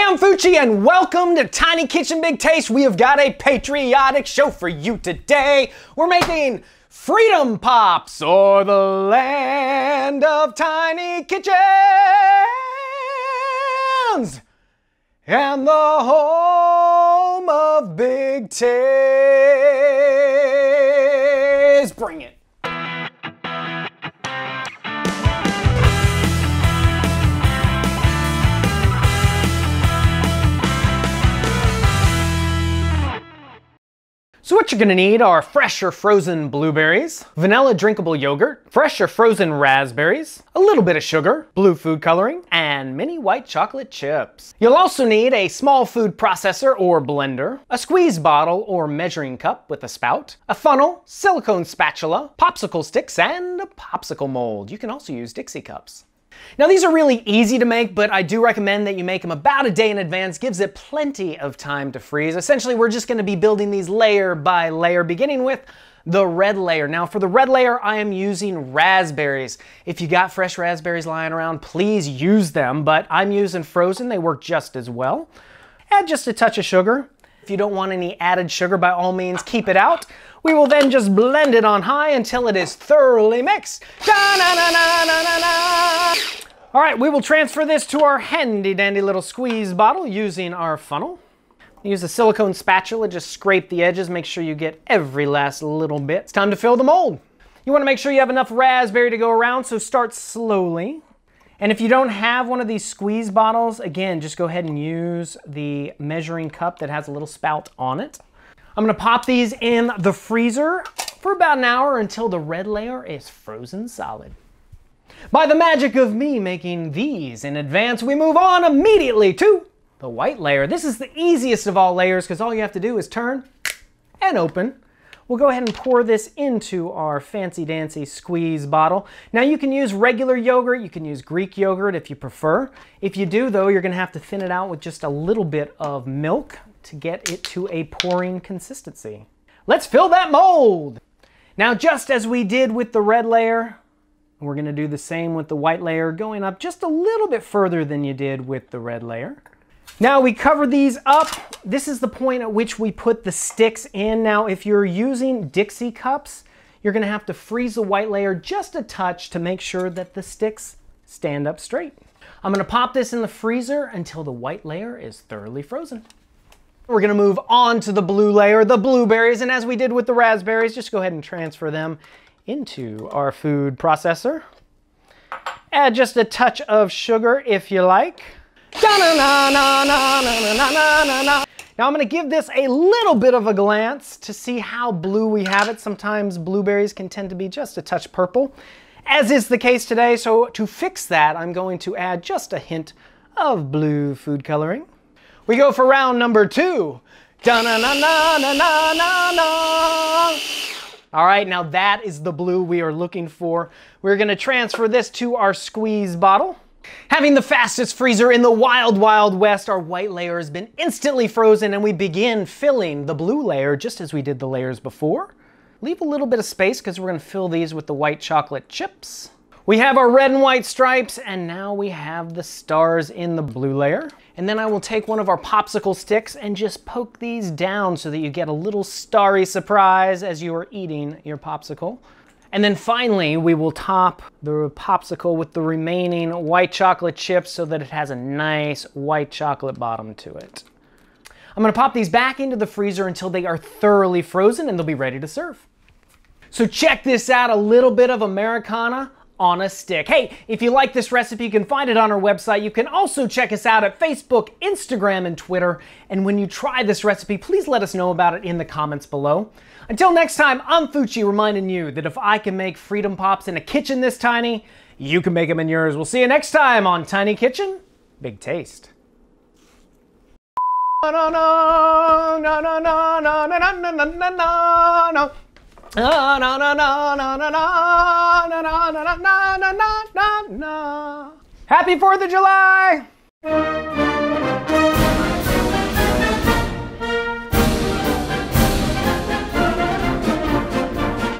I'm Fucci and welcome to Tiny Kitchen Big Taste. We have got a patriotic show for you today. We're making Freedom Pops, or the land of tiny kitchens, and the home of big taste. Bring it. So what you're gonna need are fresh or frozen blueberries, vanilla drinkable yogurt, fresh or frozen raspberries, a little bit of sugar, blue food coloring, and mini white chocolate chips. You'll also need a small food processor or blender, a squeeze bottle or measuring cup with a spout, a funnel, silicone spatula, popsicle sticks, and a popsicle mold. You can also use Dixie cups. Now these are really easy to make, but I do recommend that you make them about a day in advance. Gives it plenty of time to freeze. Essentially, we're just going to be building these layer by layer, beginning with the red layer. Now for the red layer, I am using raspberries. If you got fresh raspberries lying around, please use them, but I'm using frozen. They work just as well. Add just a touch of sugar. If you don't want any added sugar, by all means, keep it out. We will then just blend it on high until it is thoroughly mixed. All right, we will transfer this to our handy dandy little squeeze bottle using our funnel. Use a silicone spatula, just scrape the edges, make sure you get every last little bit. It's time to fill the mold. You wanna make sure you have enough raspberry to go around, so start slowly. And if you don't have one of these squeeze bottles, again, just go ahead and use the measuring cup that has a little spout on it. I'm gonna pop these in the freezer for about an hour until the red layer is frozen solid. By the magic of me making these in advance, we move on immediately to the white layer. This is the easiest of all layers because all you have to do is turn and open. We'll go ahead and pour this into our fancy dancy squeeze bottle. Now you can use regular yogurt, you can use Greek yogurt if you prefer. If you do though, you're gonna have to thin it out with just a little bit of milk to get it to a pouring consistency. Let's fill that mold. Now just as we did with the red layer, we're gonna do the same with the white layer, going up just a little bit further than you did with the red layer. Now we cover these up. This is the point at which we put the sticks in. Now if you're using Dixie cups, you're gonna have to freeze the white layer just a touch to make sure that the sticks stand up straight. I'm gonna pop this in the freezer until the white layer is thoroughly frozen. We're gonna move on to the blue layer, the blueberries, and as we did with the raspberries, just go ahead and transfer them into our food processor. Add just a touch of sugar if you like. Now I'm gonna give this a little bit of a glance to see how blue we have it. Sometimes blueberries can tend to be just a touch purple, as is the case today. So to fix that, I'm going to add just a hint of blue food coloring. We go for round number 2. All right, now that is the blue we are looking for. We're gonna transfer this to our squeeze bottle. Having the fastest freezer in the wild, wild west, our white layer has been instantly frozen and we begin filling the blue layer just as we did the layers before. Leave a little bit of space because we're gonna fill these with the white chocolate chips. We have our red and white stripes, and now we have the stars in the blue layer. And then I will take one of our popsicle sticks and just poke these down so that you get a little starry surprise as you are eating your popsicle. And then finally, we will top the popsicle with the remaining white chocolate chips so that it has a nice white chocolate bottom to it. I'm gonna pop these back into the freezer until they are thoroughly frozen and they'll be ready to serve. So check this out, a little bit of Americana on a stick. Hey, if you like this recipe, you can find it on our website. You can also check us out at Facebook, Instagram, and Twitter. And when you try this recipe, please let us know about it in the comments below. Until next time, I'm Fucci reminding you that if I can make Freedom Pops in a kitchen this tiny, you can make them in yours. We'll see you next time on Tiny Kitchen, Big Taste. Happy 4th of July!